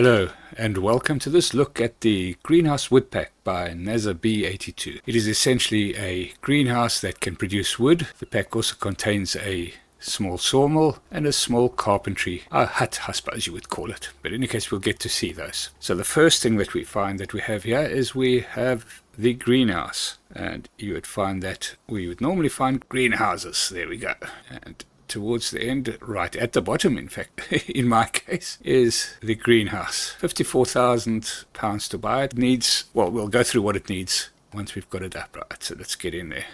Hello and welcome to this look at the Greenhouse Wood Pack by NASA B82. It is essentially a greenhouse that can produce wood. The pack also contains a small sawmill and a small carpentry hut, I suppose you would call it. But in any case, we'll get to see those. So the first thing that we find that we have here is we have the greenhouse. And you would find that we would normally find greenhouses. There we go. And towards the end, right at the bottom, in fact, in my case, is the greenhouse. £54,000 to buy it. Needs, well, we'll go through what it needs once we've got it up. Right, so let's get in there.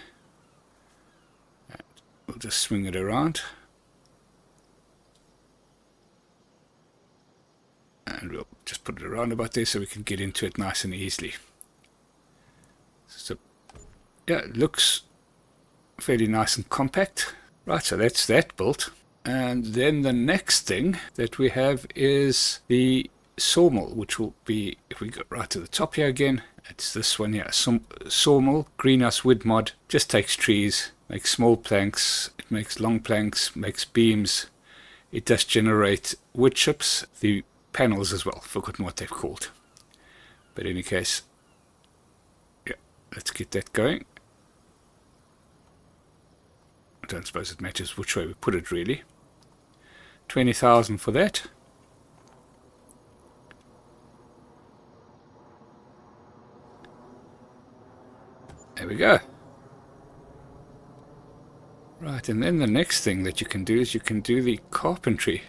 And we'll just swing it around. And we'll just put it around about there so we can get into it nice and easily. So, yeah, it looks fairly nice and compact. Right, so that's that built. And then the next thing that we have is the sawmill, which will be, if we go right to the top here again, it's this one here, sawmill, greenhouse wood mod. Just takes trees, makes small planks, it makes long planks, makes beams. It does generate wood chips, the panels as well, forgotten what they've called. But in any case, yeah, let's get that going. I don't suppose it matters which way we put it really. 20,000 for that. There we go. Right, and then the next thing that you can do is you can do the carpentry.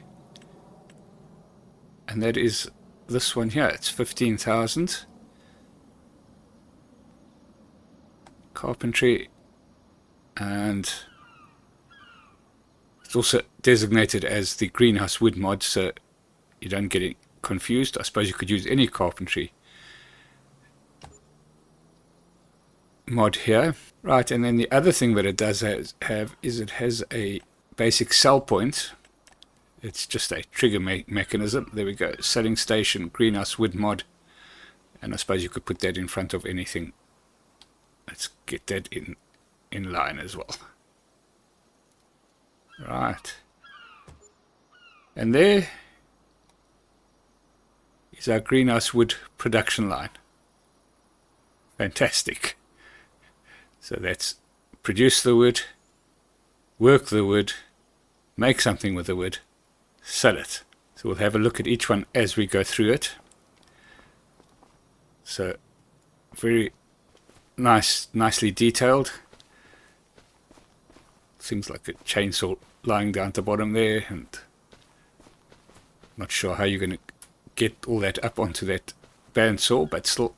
And that is this one here. It's 15,000. Carpentry. And it's also designated as the greenhouse wood mod, so you don't get it confused. I suppose you could use any carpentry mod here. Right, and then the other thing that it does have is it has a basic sell point. It's just a trigger mechanism. There we go. Selling station, greenhouse wood mod. And I suppose you could put that in front of anything. Let's get that in line as well. Right. And there is our greenhouse wood production line. Fantastic. So that's produce the wood, work the wood, make something with the wood, sell it. So we'll have a look at each one as we go through it. So very nicely detailed. Seems like a chainsaw lying down at the bottom there, and not sure how you're going to get all that up onto that bandsaw, but still,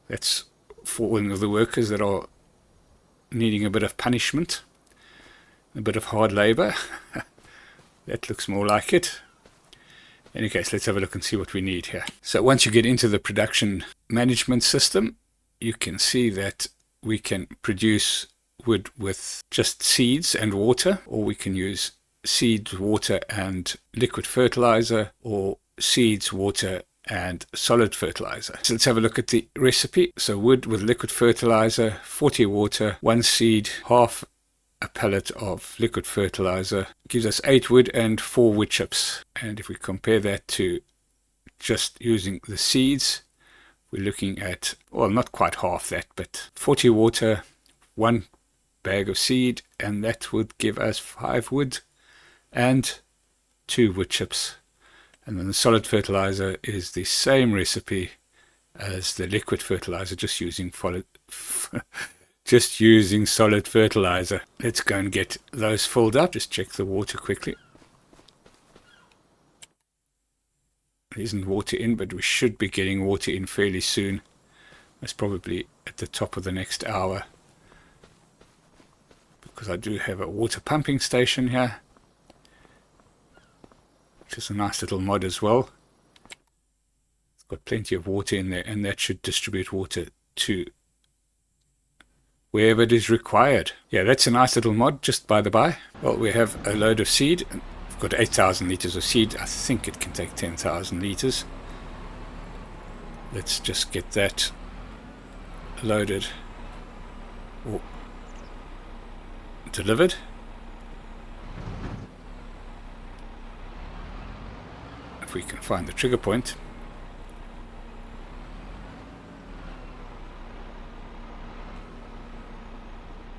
that's for one of the workers that are needing a bit of punishment, a bit of hard labor. That looks more like it. In any case, let's have a look and see what we need here. So once you get into the production management system, you can see that we can produce wood with just seeds and water, or we can use seeds, water and liquid fertilizer, or seeds, water and solid fertilizer. So let's have a look at the recipe. So wood with liquid fertilizer, 40 water, 1 seed, half a pellet of liquid fertilizer gives us 8 wood and 4 wood chips. And if we compare that to just using the seeds, we're looking at, well, not quite half that, but 40 water, 1 bag of seed, and that would give us 5 wood and 2 wood chips. And then the solid fertilizer is the same recipe as the liquid fertilizer, just using solid fertilizer. Let's go and get those filled up. Just check the water quickly. There isn't water in, but we should be getting water in fairly soon. That's probably at the top of the next hour, because I do have a water pumping station here, which is a nice little mod as well. It's got plenty of water in there, and that should distribute water to wherever it is required. Yeah, that's a nice little mod, just by the by. Well, we have a load of seed. We've got 8,000 litres of seed. I think it can take 10,000 litres. Let's just get that loaded or delivered. if we can find the trigger point.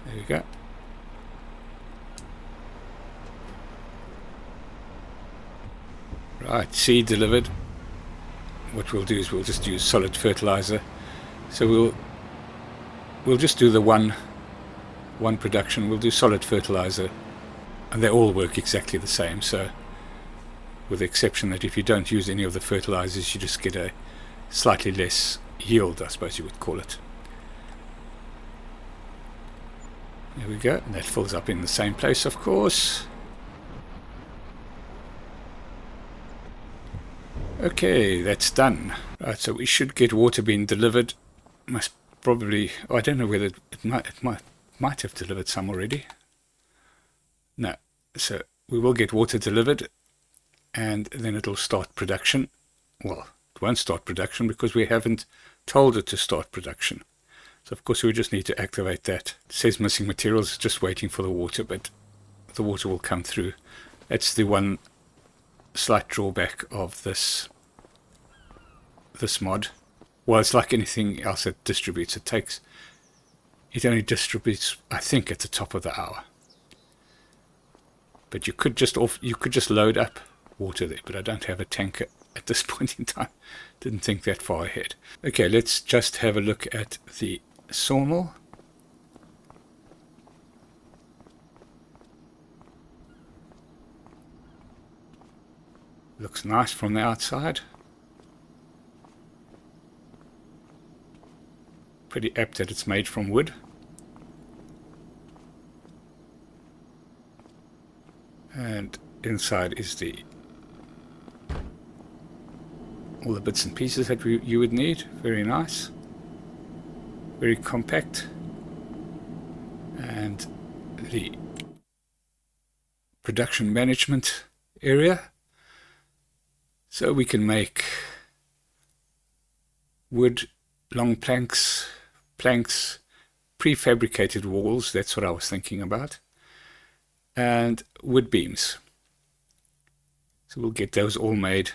There we go. Right, seed delivered. What we'll do is we'll just use solid fertilizer. So we'll just do the one production. We'll do solid fertilizer, and they all work exactly the same. So, with the exception that if you don't use any of the fertilizers, you just get a slightly less yield, I suppose you would call it. There we go, and that fills up in the same place, of course. Okay, that's done. Right, so we should get water being delivered. Must probably, I don't know whether it might have delivered some already. No, so we will get water delivered, and then it'll start production. Well, it won't start production because we haven't told it to start production. So of course we just need to activate that. It says missing materials, it's just waiting for the water, but the water will come through. That's the one slight drawback of this mod. Well, it's like anything else that distributes. It only distributes, I think, at the top of the hour. But you could just load up water there, but I don't have a tanker at this point in time. Didn't think that far ahead. Okay, let's just have a look at the sawmill. Looks nice from the outside. Pretty apt that it's made from wood. And inside is all the bits and pieces that you would need. Very nice. Very compact. And the production management area. So we can make wood, long planks, prefabricated walls, that's what I was thinking about, and wood beams. So we'll get those all made.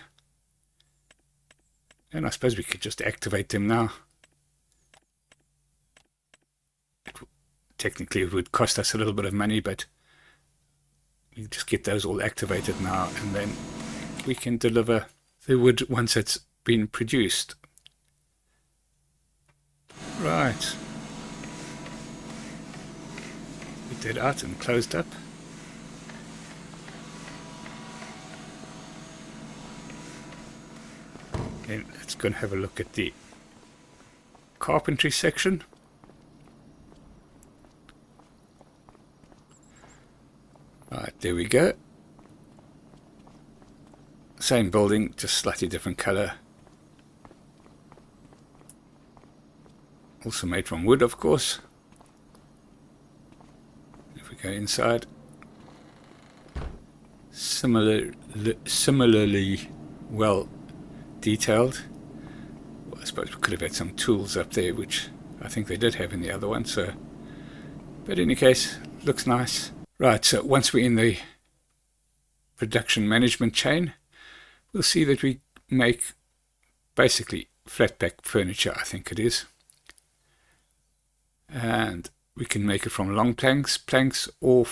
And I suppose we could just activate them now. Technically it would cost us a little bit of money, but we just get those all activated now, and then we can deliver the wood once it's been produced. Right. Get that out and closed up. And let's go and have a look at the carpentry section. Right, there we go. Same building, just slightly different color. Also made from wood, of course. If we go inside, similarly well detailed. Well, I suppose we could have had some tools up there, which I think they did have in the other one. So, but in any case, looks nice. Right, so once we're in the production management chain, we'll see that we make basically flat pack furniture, I think it is. And we can make it from long planks, or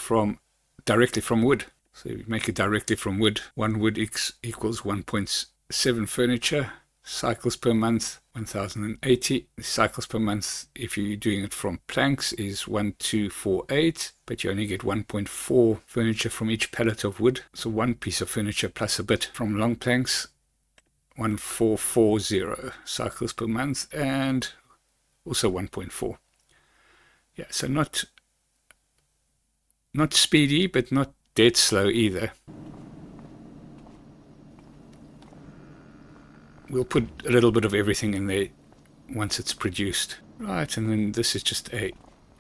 directly from wood. So we make it directly from wood. One wood equals 1.7 furniture. Cycles per month, 1080. The cycles per month, if you're doing it from planks, is 1248, but you only get 1.4 furniture from each pallet of wood. So one piece of furniture plus a bit from long planks, 1440 cycles per month, and also 1.4. Yeah, so not speedy, but not dead slow either. We'll put a little bit of everything in there once it's produced. Right, and then this is just a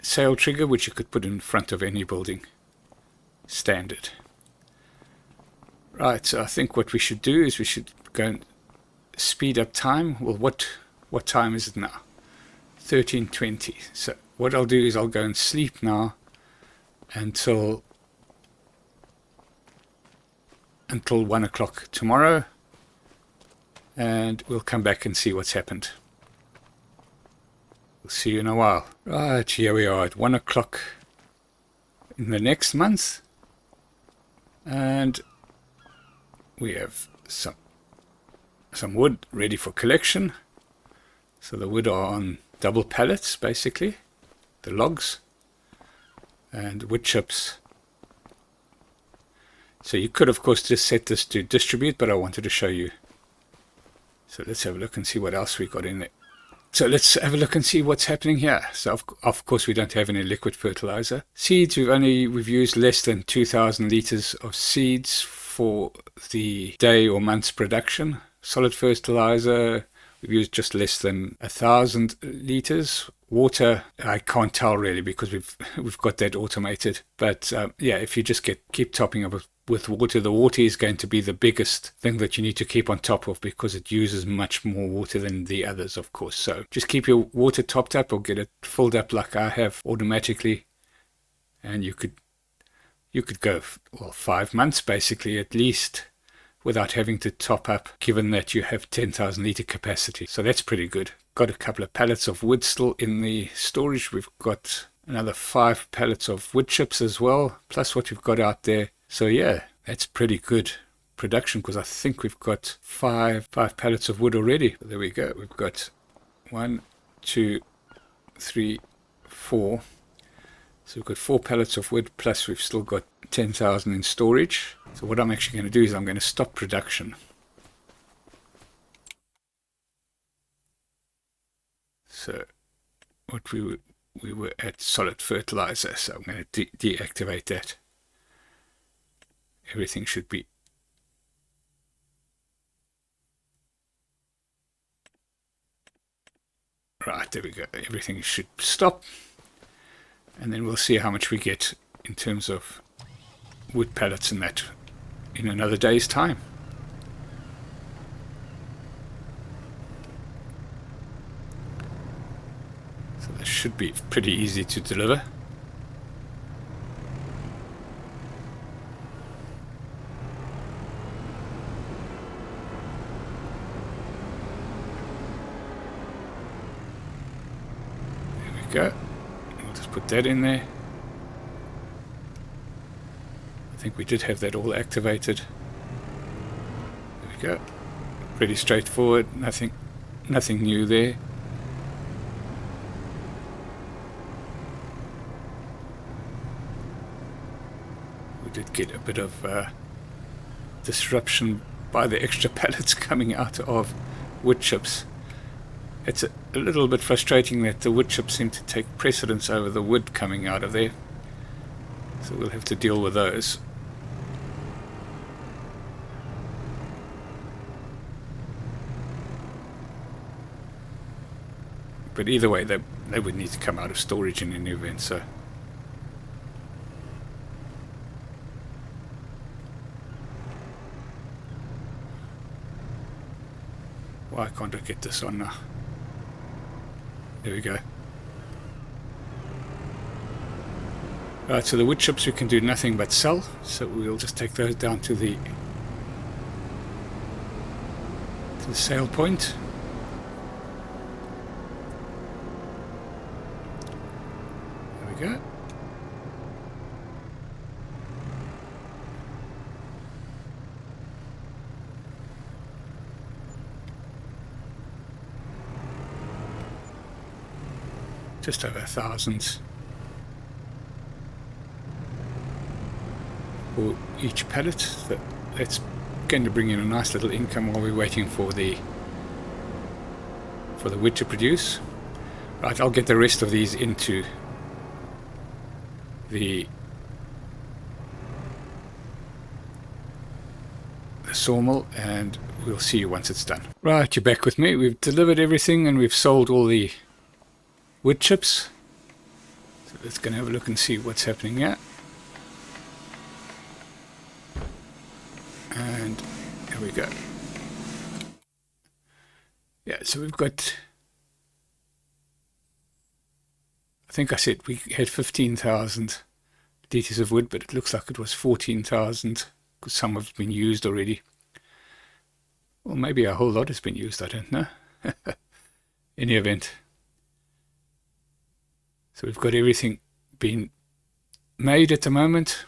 sail trigger, which you could put in front of any building. Standard. Right, so I think what we should do is we should go and speed up time. Well, what time is it now? 13:20. So what I'll do is I'll go and sleep now until 1 o'clock tomorrow. and we'll come back and see what's happened. We'll see you in a while. Right, here we are at 1 o'clock in the next month, and we have some wood ready for collection. So the wood are on double pallets, basically, the logs, and wood chips. So you could, of course, just set this to distribute, but I wanted to show you. So let's have a look and see what else we got in there. So let's have a look and see what's happening here. So of course we don't have any liquid fertilizer. Seeds, we've used less than 2,000 liters of seeds for the day or month's production. Solid fertilizer, we've used just less than 1,000 liters. Water, I can't tell really because we've got that automated. But yeah, if you just keep topping up with water, the water is going to be the biggest thing that you need to keep on top of because it uses much more water than the others, of course. So just keep your water topped up or get it filled up like I have automatically, and you could go, well, 5 months basically at least without having to top up, given that you have 10,000 liter capacity. So that's pretty good. Got a couple of pallets of wood still in the storage. We've got another 5 pallets of wood chips as well, plus what we've got out there. So yeah, that's pretty good production because I think we've got five pallets of wood already. There we go. We've got 1, 2, 3, 4. So we've got 4 pallets of wood, plus we've still got 10,000 in storage. So what I'm actually going to do is I'm going to stop production. So what we were at solid fertilizer, so I'm going to deactivate that. Everything should be right. There we go. Everything should stop, and then we'll see how much we get in terms of wood pallets and that in another day's time. So this should be pretty easy to deliver. There we go. We'll just put that in there. I think we did have that all activated. There we go. Pretty straightforward. Nothing new there. We did get a bit of disruption by the extra pallets coming out of wood chips. It's a little bit frustrating that the wood chips seem to take precedence over the wood coming out of there. So we'll have to deal with those. But either way, they would need to come out of storage in any event, so. Why can't I get this on now? There we go. Right, so the wood chips we can do nothing but sell, so we'll just take those down to the sale point. There we go. Just over 1,000 for each pallet. That's going to bring in a nice little income while we're waiting for the wood to produce. Right, I'll get the rest of these into the sawmill, and we'll see you once it's done. Right, you're back with me. We've delivered everything and we've sold all the wood chips. So let's go and have a look and see what's happening here. And here we go. Yeah, so we've got, I think I said we had 15,000 litres of wood, but it looks like it was 14,000 because some have been used already. Or maybe a whole lot has been used, I don't know. In any event. So we've got everything being made at the moment.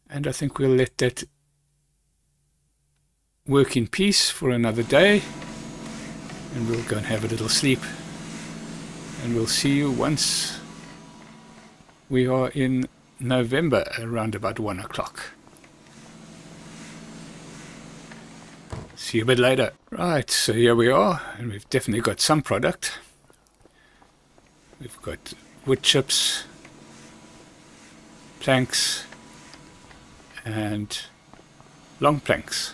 And I think we'll let that work in peace for another day. And we'll go and have a little sleep. And we'll see you once we are in November around about 1 o'clock. See you a bit later. Right, so here we are, and we've definitely got some product. We've got wood chips, planks, and long planks.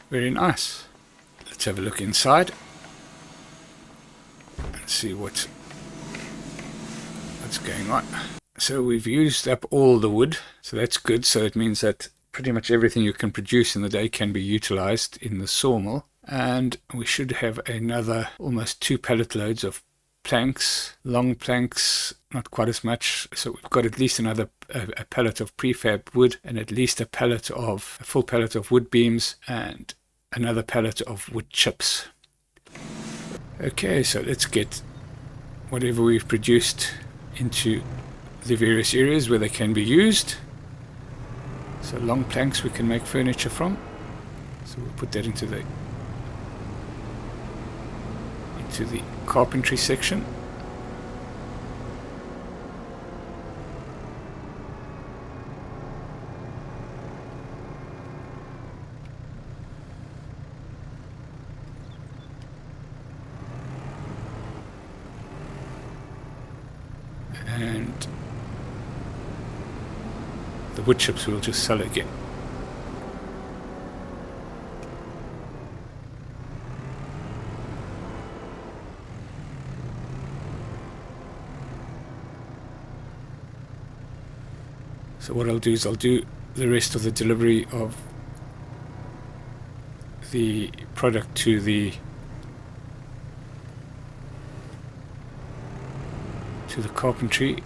Very nice. Let's have a look inside and see what's going on. So we've used up all the wood, so that's good. So it means that pretty much everything you can produce in the day can be utilized in the sawmill. And we should have another almost 2 pallet loads of planks, long planks, not quite as much. So we've got at least another a pallet of prefab wood, and at least a full pallet of wood beams, and another pallet of wood chips. Okay, so let's get whatever we've produced into the various areas where they can be used. So long planks we can make furniture from. So we'll put that into the carpentry section. And the wood chips we'll just sell again. So what I'll do is I'll do the rest of the delivery of the product to the carpentry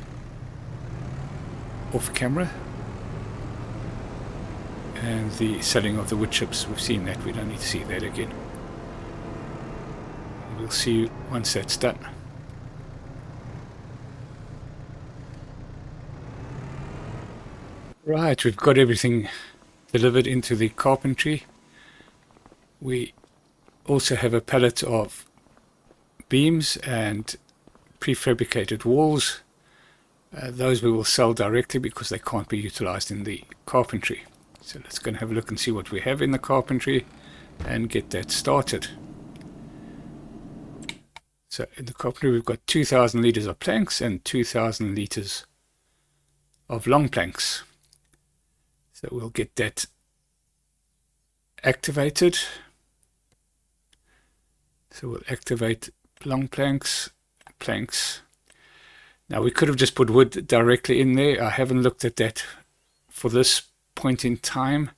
off camera, and the selling of the wood chips, we've seen that, we don't need to see that again. We'll see you once that's done. Right, we've got everything delivered into the carpentry. We also have a pallet of beams and prefabricated walls. Those we will sell directly because they can't be utilized in the carpentry. So let's go and have a look and see what we have in the carpentry and get that started. So in the carpentry we've got 2,000 liters of planks and 2,000 liters of long planks. So we'll get that activated. So we'll activate long planks. Now we could have just put wood directly in there. I haven't looked at that for this point in time,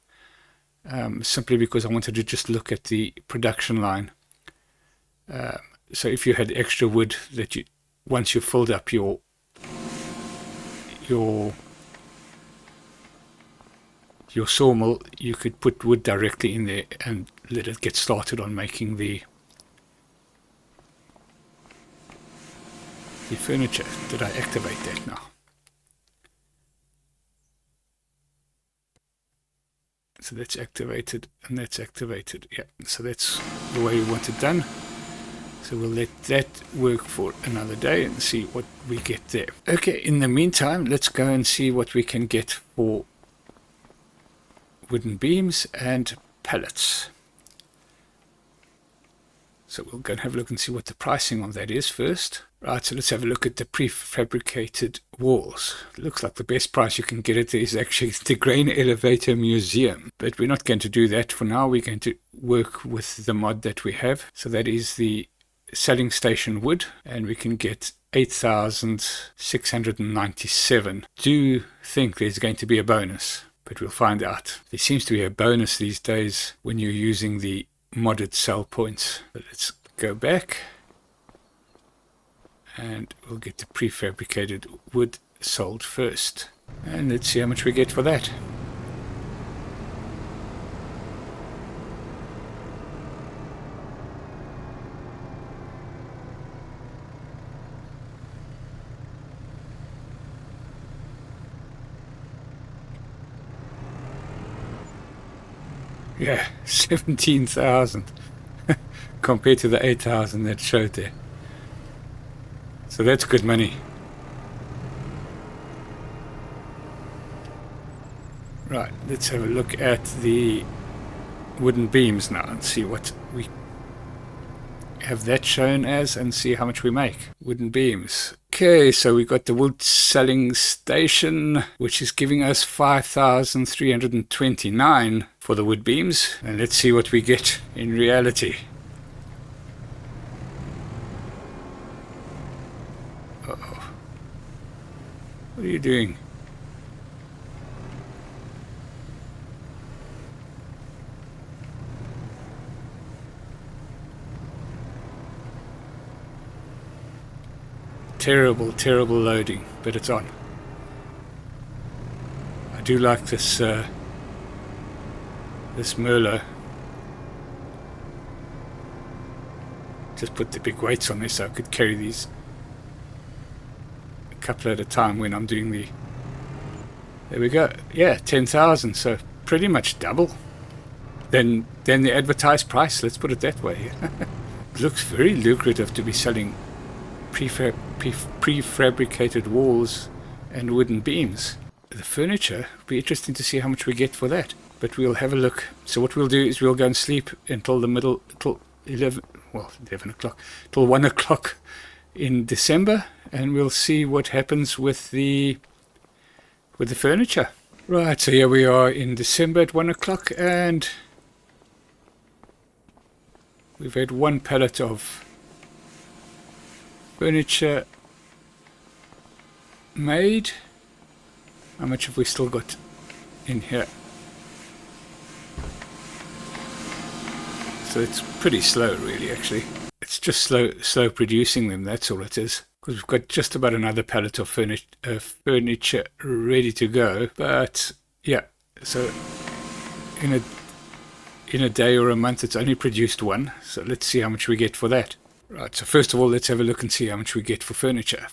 simply because I wanted to just look at the production line. So if you had extra wood that once you filled up your sawmill, you could put wood directly in there and let it get started on making the furniture. Did I activate that now? So that's activated and that's activated. Yeah, so that's the way we want it done. So we'll let that work for another day and see what we get there. Okay, in the meantime, let's go and see what we can get for wooden beams and pallets. So we'll go and have a look and see what the pricing on that is first. Right, so let's have a look at the prefabricated walls. It looks like the best price you can get it is actually the Grain Elevator Museum. But we're not going to do that for now. We're going to work with the mod that we have. So that is the selling station wood, and we can get 8,697. Do think there's going to be a bonus, but we'll find out. There seems to be a bonus these days when you're using the modded sell points. But let's go back and we'll get the prefabricated wood sold first. And let's see how much we get for that. Yeah, 17,000 compared to the 8,000 that showed there. So that's good money. Right, let's have a look at the wooden beams now and see what we have that shown as and see how much we make. Wooden beams. Okay, so we got the wood selling station, which is giving us 5,329 for the wood beams. And let's see what we get in reality. Uh-oh. What are you doing? Terrible, terrible loading, but it's on. I do like this this Merlot. Just put the big weights on this so I could carry these a couple at a time when I'm doing the... There we go. Yeah, 10,000, so pretty much double than the advertised price, let's put it that way. It looks very lucrative to be selling prefabricated walls and wooden beams. The furniture, it'll be interesting to see how much we get for that, but we'll have a look. So what we'll do is we'll go and sleep until till 11 o'clock, till 1 o'clock in December, and we'll see what happens with the furniture. Right, so here we are in December at 1 o'clock, and we've had one pallet of furniture made. How much have we still got in here? So it's pretty slow, really, actually. It's just slow producing them, that's all it is. Because we've got just about another pallet of furniture ready to go. But yeah, so in a day or a month it's only produced one. So let's see how much we get for that. Right, so first of all, let's have a look and see how much we get for furniture.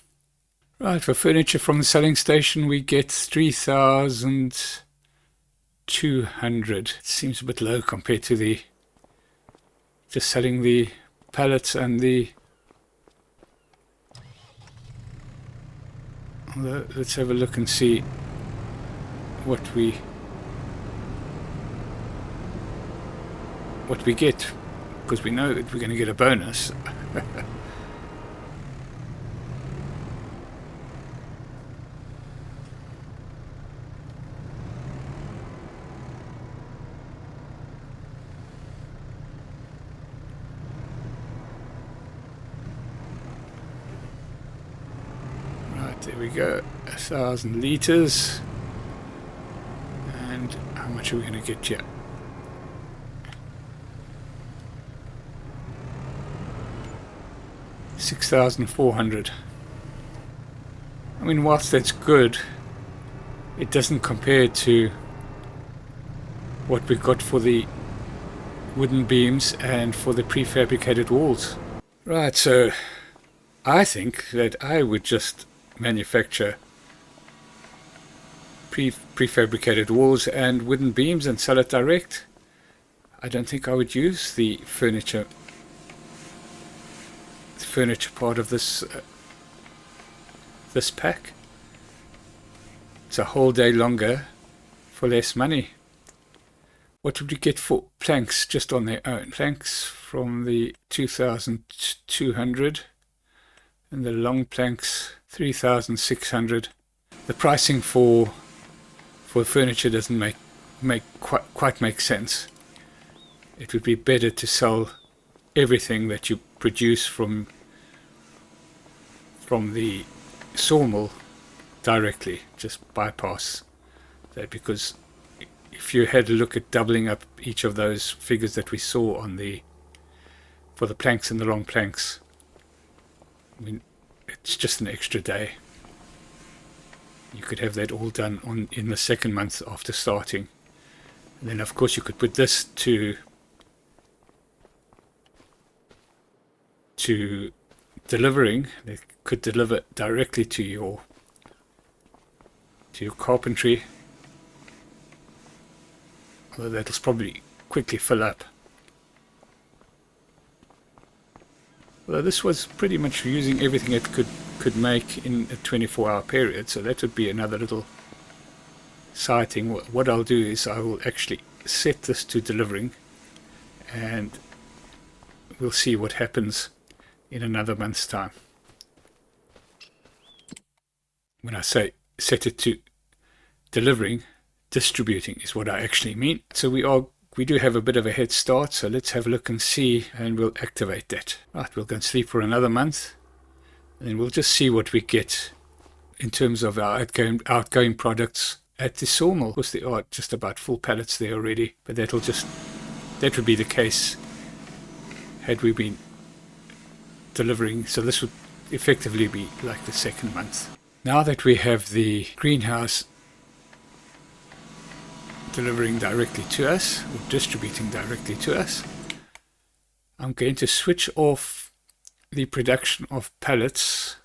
Right, for furniture from the selling station, we get 3,200. It seems a bit low compared to the just selling the pallets and the... Let's have a look and see what we get, because we know that we're going to get a bonus. Right, there we go, 1,000 litres. And how much are we going to get here? $6,400. I mean, whilst that's good, it doesn't compare to what we got for the wooden beams and for the prefabricated walls. Right, so I think that I would just manufacture prefabricated walls and wooden beams and sell it direct. I don't think I would use the furniture part of this this pack. It's a whole day longer for less money. What would you get for planks just on their own? Planks from the 2,200 and the long planks 3,600. The pricing for furniture doesn't quite make sense. It would be better to sell everything that you produce from the sawmill directly, just bypass that, because if you had a look at doubling up each of those figures that we saw on for the planks and the long planks, I mean, it's just an extra day. You could have that all done in the second month after starting. And then of course you could put this to delivering. They could deliver directly to your carpentry, although that'll probably quickly fill up. Although this was pretty much using everything it could make in a 24-hour period, so that would be another little side thing. What I'll do is I will actually set this to delivering, and we'll see what happens in another month's time. When I say set it to delivering, distributing is what I actually mean. So we do have a bit of a head start, so let's have a look and see, and we'll activate that. Right, we'll go and sleep for another month, and then we'll just see what we get in terms of our outgoing products at the sawmill. Of course, there are just about full pallets there already, but that would be the case had we been delivering. So this would effectively be like the second month. Now that we have the greenhouse delivering directly to us, or distributing directly to us, I'm going to switch off the production of pallets.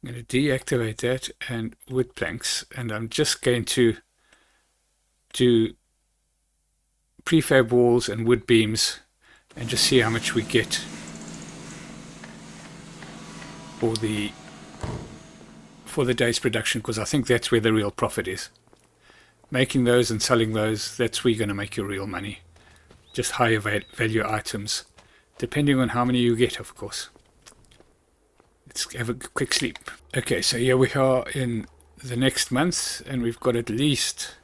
I'm going to deactivate that, and wood planks, and I'm just going to do prefab walls and wood beams and just see how much we get for the day's production, because I think that's where the real profit is. Making those and selling those, that's where you're going to make your real money. Just higher value items, depending on how many you get, of course. Let's have a quick sleep. Okay, so here we are in the next month, and we've got at least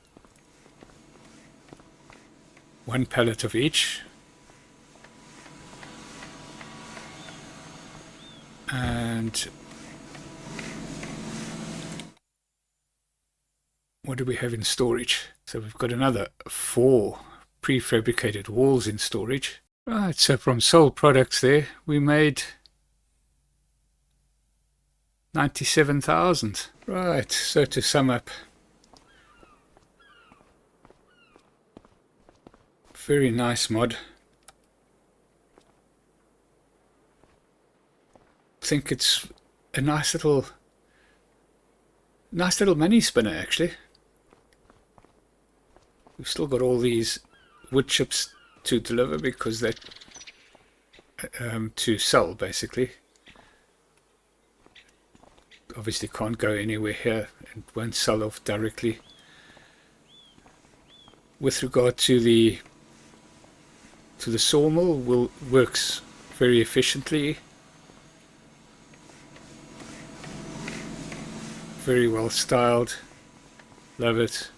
one pallet of each. And what do we have in storage? So we've got another 4 prefabricated walls in storage. Right, so from sold products there, we made 97,000. Right, so to sum up, very nice mod. I think it's a nice little money spinner actually. We've still got all these wood chips to deliver, because that to sell basically. Obviously can't go anywhere here and won't sell off directly. With regard to the sawmill, works very efficiently, very well styled, love it.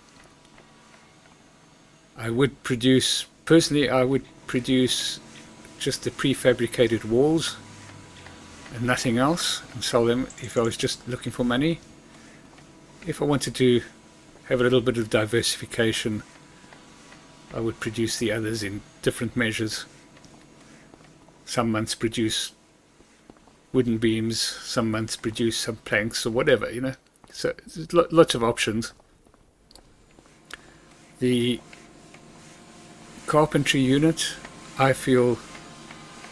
I would produce just the prefabricated walls and nothing else, and sell them if I was just looking for money. If I wanted to have a little bit of diversification, I would produce the others in different measures. Some months produce wooden beams, some months produce some planks or whatever, you know. So there's lots of options. The carpentry unit, I feel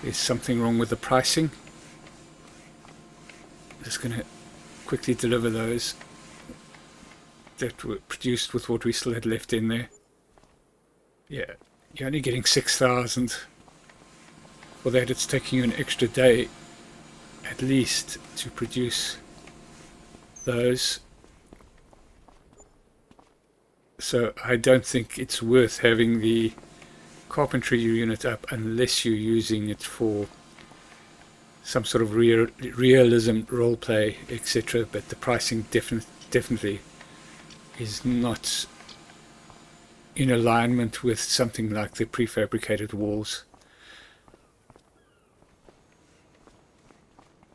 there's something wrong with the pricing. Just going to quickly deliver those that were produced with what we still had left in there. Yeah, you're only getting 6,000 for that. It's taking you an extra day at least to produce those. So I don't think it's worth having the carpentry unit up unless you're using it for some sort of realism, role play, etc. But the pricing definitely is not in alignment with something like the prefabricated walls.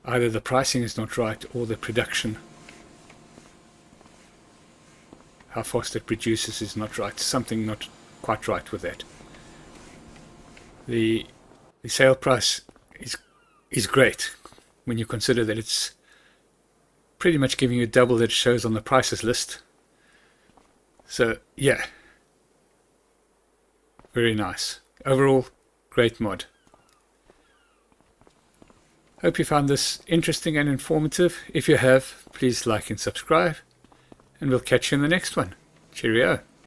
Either the pricing is not right, or the production, how fast it produces, is not right. Something not quite right with that. The sale price is great when you consider that it's pretty much giving you double that it shows on the prices list. So yeah, very nice. Overall, great mod. Hope you found this interesting and informative. If you have, please like and subscribe, and we'll catch you in the next one. Cheerio.